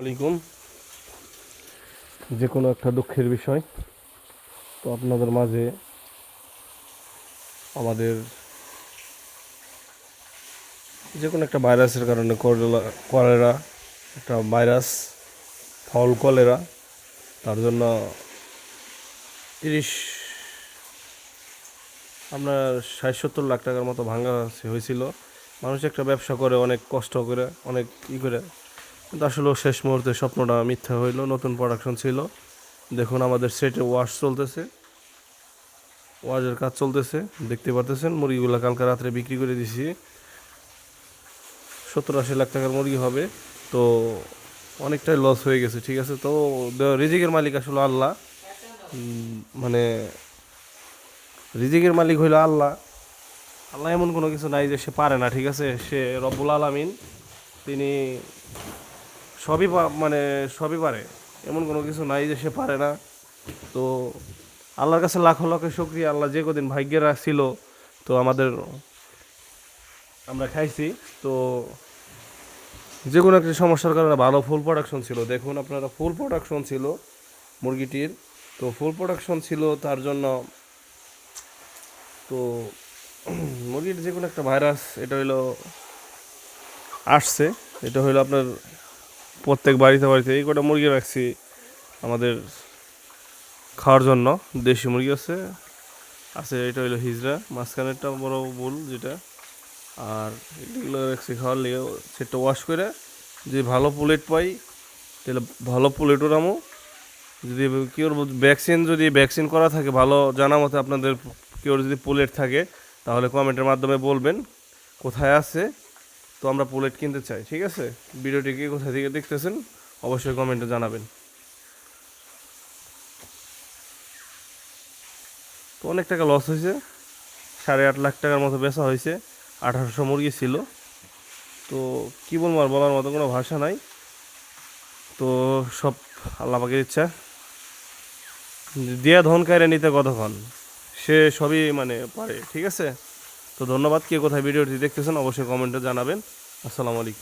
আলাইকুম। যে কোনো একটা দুঃখের বিষয়, তো আপনাদের মাঝে আমাদের যে কোনো একটা ভাইরাসের কারণে কলেরা একটা ভাইরাস, ফল কলেরা, তার জন্য 30 আপনার 60-70 লাখ টাকার মতো ভাঙা হয়েছিল। মানুষ একটা ব্যবসা করে অনেক কষ্ট করে, অনেক করে, কিন্তু আসলে শেষ মুহূর্তে স্বপ্নটা মিথ্যা হইলো। নতুন প্রোডাকশন ছিল, দেখুন আমাদের সেটে ওয়াশ চলতেছে, ওয়াশের কাজ চলতেছে, দেখতে পারতেছেন। মুরগিগুলো কালকে রাত্রে বিক্রি করে দিছি, 70-80 লাখ টাকার মুরগি হবে। তো অনেকটাই লস হয়ে গেছে, ঠিক আছে। তো রিজিকের মালিক আসলে আল্লাহ, মানে রিজিকের মালিক হইলো আল্লাহ। আল্লাহ এমন কোনো কিছু নাই যে সে পারে না, ঠিক আছে। সে রব্বুল আলামিন, তিনি মানে সবই পারে, এমন কোনো কিছু নাই যে সে পারে না। তো আল্লাহর কাছে লাখো লাখো শুকরিয়া, আল্লাহ যে কদিন ভাগ্যে রাখছিল, তো আমরা খাইছি। তো যে কোনো একটা সমস্যার কারণে ভালো ফুল প্রোডাকশন ছিল, দেখুন আপনারা, ফুল প্রোডাকশন ছিল মুরগিটির। তো ফুল প্রোডাকশন ছিল তার জন্য, তো মুরগির যে কোনো একটা ভাইরাস এটা হইলো আসছে। এটা হইলো আপনার প্রত্যেক বাড়িতে বাড়িতে এই কটা মুরগি রাখছি আমাদের খাওয়ার জন্য। দেশি মুরগি আছে আছে এটা হইলো হিজড়া, মাঝখানেরটা বড় বুল যেটা। আর এগুলো রাখছি খাওয়ার লিগে, সেটা ওয়াশ করে যদি ভালো পুলেট পাই তাহলে ভালো পুলেটও নামো। যদি কেউর ভ্যাকসিন করা থাকে, ভালো জানা মতে আপনাদের কেউর যদি পুলেট থাকে, তাহলে কমেন্টের মাধ্যমে বলবেন কোথায় আছে, তো আমরা পুলেট কিনতে চাই, ঠিক আছে। ভিডিওটিকে কোথায় থেকে দেখতেছেন অবশ্যই কমেন্টে জানাবেন। তো অনেক টাকা লস হয়েছে, 8.5 লাখ টাকার মতো বেচা হয়েছে, 1800 মুরগি ছিল। তো কী বলবো, আর বলার মতো কোনো ভাষা নাই। তো সব আল্লাহ পাকের ইচ্ছা, দিয়া ধন কায়রে নিতে কতক্ষণ, সে সবই মানে পারে, ঠিক আছে। তো ধন্যবাদ। কে কোথায় ভিডিওটি দেখতেছেন অবশ্যই কমেন্টে জানাবেন। আসসালামু আলাইকুম।